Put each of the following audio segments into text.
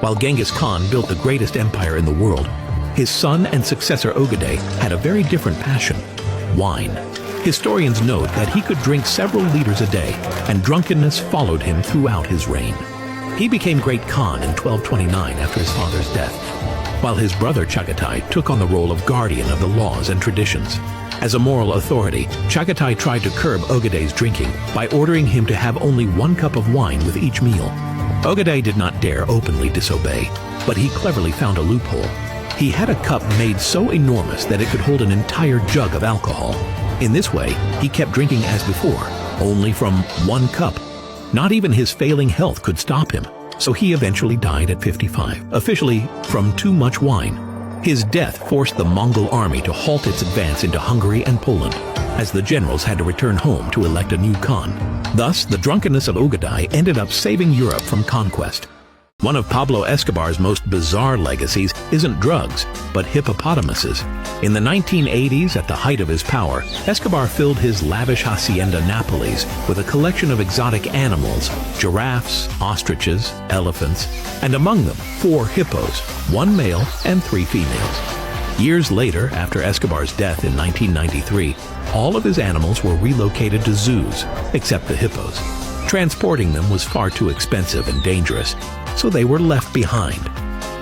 While Genghis Khan built the greatest empire in the world, his son and successor Ogedei had a very different passion: wine. Historians note that he could drink several liters a day, and drunkenness followed him throughout his reign. He became Great Khan in 1229 after his father's death, while his brother Chagatai took on the role of guardian of the laws and traditions. As a moral authority, Chagatai tried to curb Ogedei's drinking by ordering him to have only 1 cup of wine with each meal. Ogedei did not dare openly disobey, but he cleverly found a loophole. He had a cup made so enormous that it could hold an entire jug of alcohol. In this way, he kept drinking as before, only from 1 cup. Not even his failing health could stop him, so he eventually died at 55, officially from too much wine. His death forced the Mongol army to halt its advance into Hungary and Poland, as the generals had to return home to elect a new Khan. Thus, the drunkenness of Ogedei ended up saving Europe from conquest. One of Pablo Escobar's most bizarre legacies isn't drugs, but hippopotamuses. In the 1980s, at the height of his power, Escobar filled his lavish hacienda Nápoles with a collection of exotic animals: giraffes, ostriches, elephants, and among them 4 hippos, 1 male and 3 females. Years later, after Escobar's death in 1993, all of his animals were relocated to zoos, except the hippos. Transporting them was far too expensive and dangerous, so they were left behind.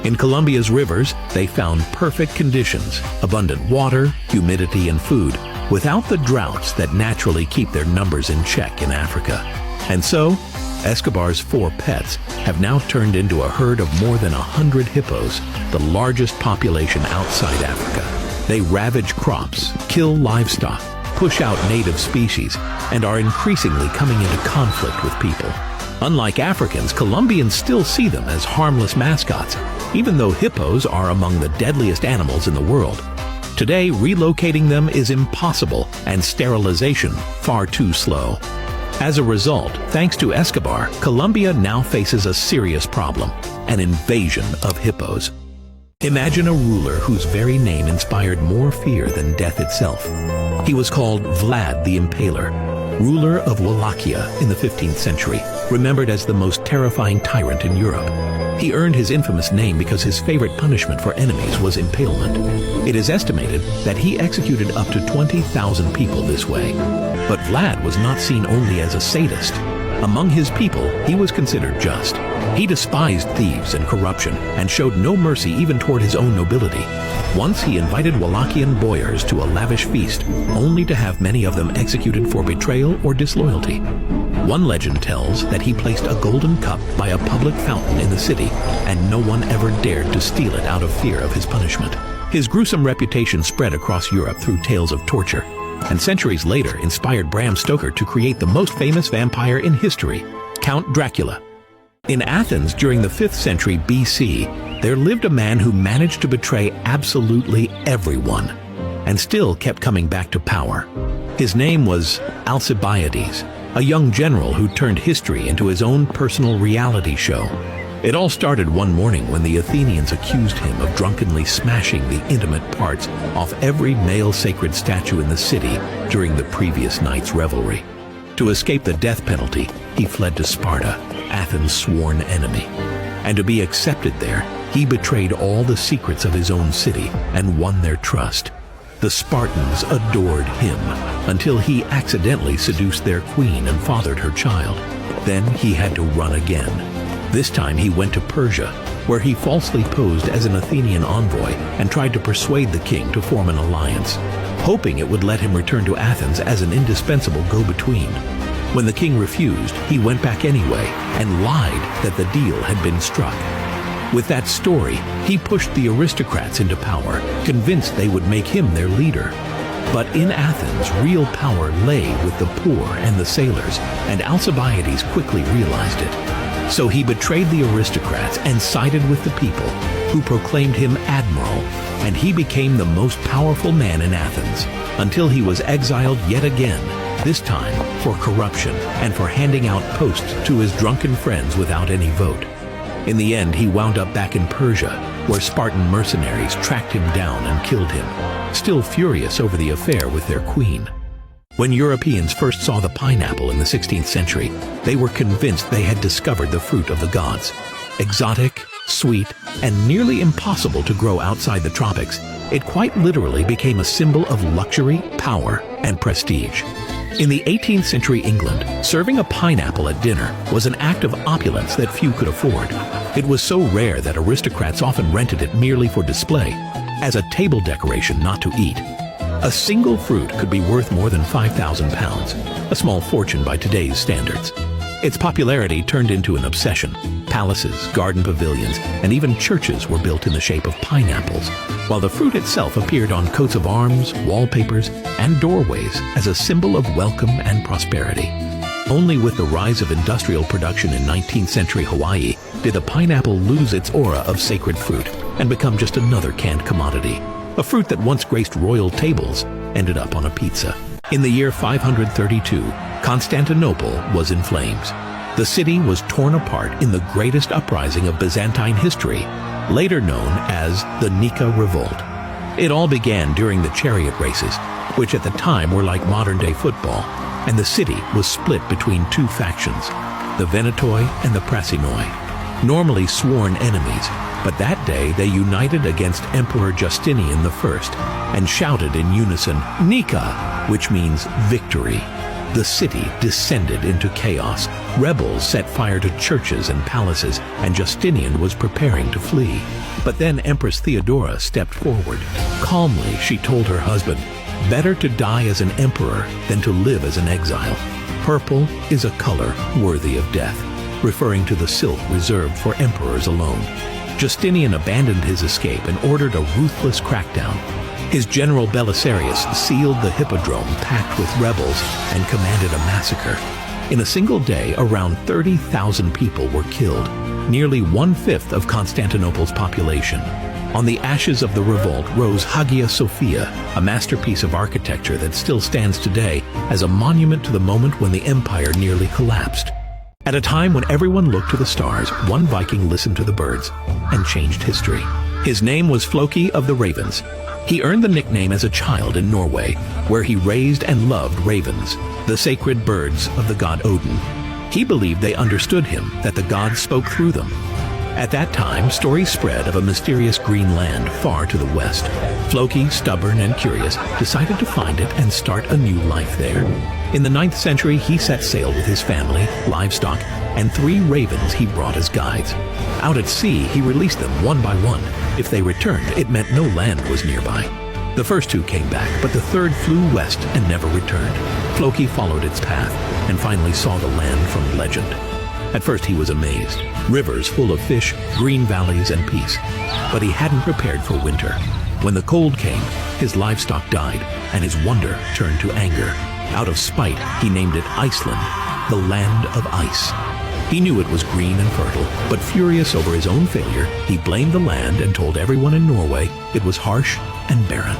In Colombia's rivers, they found perfect conditions: abundant water, humidity, and food, without the droughts that naturally keep their numbers in check in Africa. And so, Escobar's 4 pets have now turned into a herd of more than 100 hippos, the largest population outside Africa. They ravage crops, kill livestock, push out native species, and are increasingly coming into conflict with people. Unlike Africans, Colombians still see them as harmless mascots, even though hippos are among the deadliest animals in the world. Today, relocating them is impossible, and sterilization far too slow. As a result, thanks to Escobar, Colombia now faces a serious problem: an invasion of hippos. Imagine a ruler whose very name inspired more fear than death itself. He was called Vlad the Impaler, ruler of Wallachia in the 15th century, remembered as the most terrifying tyrant in Europe. He earned his infamous name because his favorite punishment for enemies was impalement. It is estimated that he executed up to 20,000 people this way. But Vlad was not seen only as a sadist. Among his people, he was considered just. He despised thieves and corruption and showed no mercy even toward his own nobility. Once he invited Wallachian boyars to a lavish feast, only to have many of them executed for betrayal or disloyalty. One legend tells that he placed a golden cup by a public fountain in the city, and no one ever dared to steal it out of fear of his punishment. His gruesome reputation spread across Europe through tales of torture, and centuries later inspired Bram Stoker to create the most famous vampire in history, Count Dracula. In Athens during the 5th century BC, there lived a man who managed to betray absolutely everyone, and still kept coming back to power. His name was Alcibiades, a young general who turned history into his own personal reality show. It all started one morning when the Athenians accused him of drunkenly smashing the intimate parts off every male sacred statue in the city during the previous night's revelry. To escape the death penalty, he fled to Sparta, Athens' sworn enemy. And to be accepted there, he betrayed all the secrets of his own city and won their trust. The Spartans adored him until he accidentally seduced their queen and fathered her child. Then he had to run again. This time he went to Persia, where he falsely posed as an Athenian envoy and tried to persuade the king to form an alliance, hoping it would let him return to Athens as an indispensable go-between. When the king refused, he went back anyway and lied that the deal had been struck. With that story, he pushed the aristocrats into power, convinced they would make him their leader. But in Athens, real power lay with the poor and the sailors, and Alcibiades quickly realized it. So he betrayed the aristocrats and sided with the people, who proclaimed him admiral, and he became the most powerful man in Athens, until he was exiled yet again, this time for corruption and for handing out posts to his drunken friends without any vote. In the end, he wound up back in Persia, where Spartan mercenaries tracked him down and killed him, still furious over the affair with their queen. When Europeans first saw the pineapple in the 16th century, they were convinced they had discovered the fruit of the gods. Exotic, Sweet, and nearly impossible to grow outside the tropics, it quite literally became a symbol of luxury, power, and prestige. In the 18th century England, serving a pineapple at dinner was an act of opulence that few could afford. It was so rare that aristocrats often rented it merely for display, as a table decoration not to eat. A single fruit could be worth more than £5,000, a small fortune by today's standards. Its popularity turned into an obsession. Palaces, garden pavilions, and even churches were built in the shape of pineapples, while the fruit itself appeared on coats of arms, wallpapers, and doorways as a symbol of welcome and prosperity. Only with the rise of industrial production in 19th century Hawaii did the pineapple lose its aura of sacred fruit and become just another canned commodity. A fruit that once graced royal tables ended up on a pizza. In the year 532, Constantinople was in flames. The city was torn apart in the greatest uprising of Byzantine history, later known as the Nika Revolt. It all began during the chariot races, which at the time were like modern-day football, and the city was split between two factions, the Venetoi and the Prasinoi, normally sworn enemies, but that day they united against Emperor Justinian I and shouted in unison, Nika, which means victory. The city descended into chaos. Rebels set fire to churches and palaces, and Justinian was preparing to flee. But then Empress Theodora stepped forward. Calmly, she told her husband, "Better to die as an emperor than to live as an exile. Purple is a color worthy of death," referring to the silk reserved for emperors alone. Justinian abandoned his escape and ordered a ruthless crackdown. His general Belisarius sealed the hippodrome packed with rebels and commanded a massacre. In a single day, around 30,000 people were killed, nearly one-fifth of Constantinople's population. On the ashes of the revolt rose Hagia Sophia, a masterpiece of architecture that still stands today as a monument to the moment when the empire nearly collapsed. At a time when everyone looked to the stars, one Viking listened to the birds and changed history. His name was Floki of the Ravens. He earned the nickname as a child in Norway, where he raised and loved ravens, the sacred birds of the god Odin. He believed they understood him, that the gods spoke through them. At that time, stories spread of a mysterious green land far to the west. Floki, stubborn and curious, decided to find it and start a new life there. In the 9th century, he set sail with his family, livestock, and 3 ravens he brought as guides. Out at sea, he released them one by one. If they returned, it meant no land was nearby. The first 2 came back, but the 3rd flew west and never returned. Floki followed its path and finally saw the land from legend. At first he was amazed. Rivers full of fish, green valleys, and peace. But he hadn't prepared for winter. When the cold came, his livestock died, and his wonder turned to anger. Out of spite, he named it Iceland, the land of ice. He knew it was green and fertile, but furious over his own failure, he blamed the land and told everyone in Norway it was harsh and barren.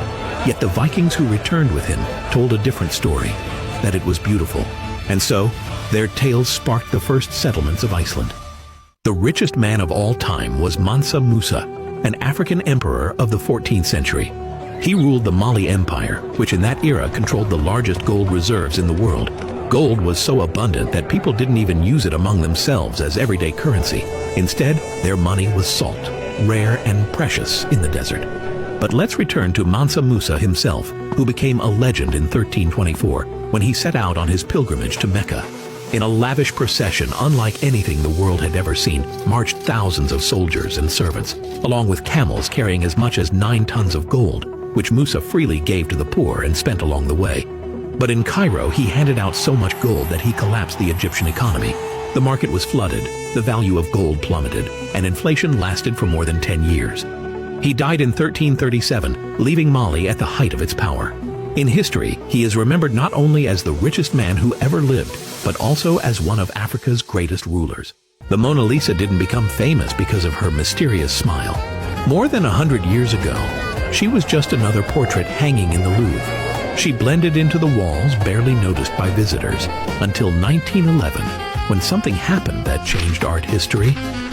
Yet the Vikings who returned with him told a different story, that it was beautiful. And so, their tales sparked the first settlements of Iceland. The richest man of all time was Mansa Musa, an African emperor of the 14th century. He ruled the Mali Empire, which in that era controlled the largest gold reserves in the world. Gold was so abundant that people didn't even use it among themselves as everyday currency. Instead, their money was salt, rare and precious in the desert. But let's return to Mansa Musa himself, who became a legend in 1324 when he set out on his pilgrimage to Mecca. In a lavish procession unlike anything the world had ever seen, marched thousands of soldiers and servants, along with camels carrying as much as 9 tons of gold, which Musa freely gave to the poor and spent along the way. But in Cairo, he handed out so much gold that he collapsed the Egyptian economy. The market was flooded, the value of gold plummeted, and inflation lasted for more than 10 years. He died in 1337, leaving Mali at the height of its power. In history, he is remembered not only as the richest man who ever lived, but also as one of Africa's greatest rulers. The Mona Lisa didn't become famous because of her mysterious smile. More than 100 years ago, she was just another portrait hanging in the Louvre. She blended into the walls, barely noticed by visitors, until 1911, when something happened that changed art history.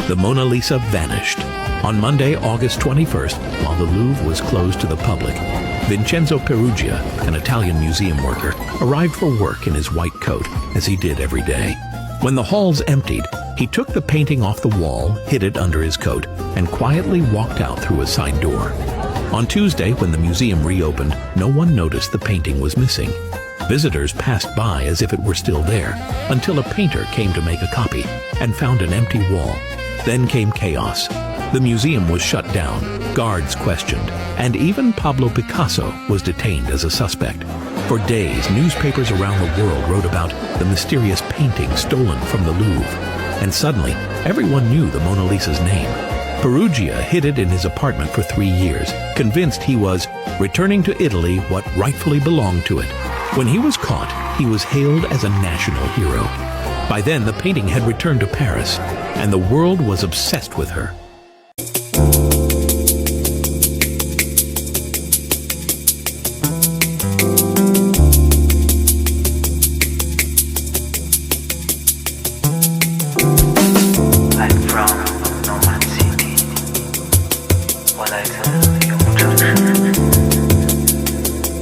The Mona Lisa vanished. On Monday, August 21st, while the Louvre was closed to the public, Vincenzo Peruggia, an Italian museum worker, arrived for work in his white coat, as he did every day. When the halls emptied, He took the painting off the wall, hid it under his coat, and quietly walked out through a side door. On Tuesday, when the museum reopened, no one noticed the painting was missing. Visitors passed by as if it were still there, until a painter came to make a copy and found an empty wall. Then came chaos. The museum was shut down, guards questioned, and even Pablo Picasso was detained as a suspect. For days, newspapers around the world wrote about the mysterious painting stolen from the Louvre. And suddenly, everyone knew the Mona Lisa's name. Perugia hid it in his apartment for 3 years, convinced he was returning to Italy what rightfully belonged to it. When he was caught, he was hailed as a national hero. By then, the painting had returned to Paris, and the world was obsessed with her. I'm from Nomad City， 我来自永州市。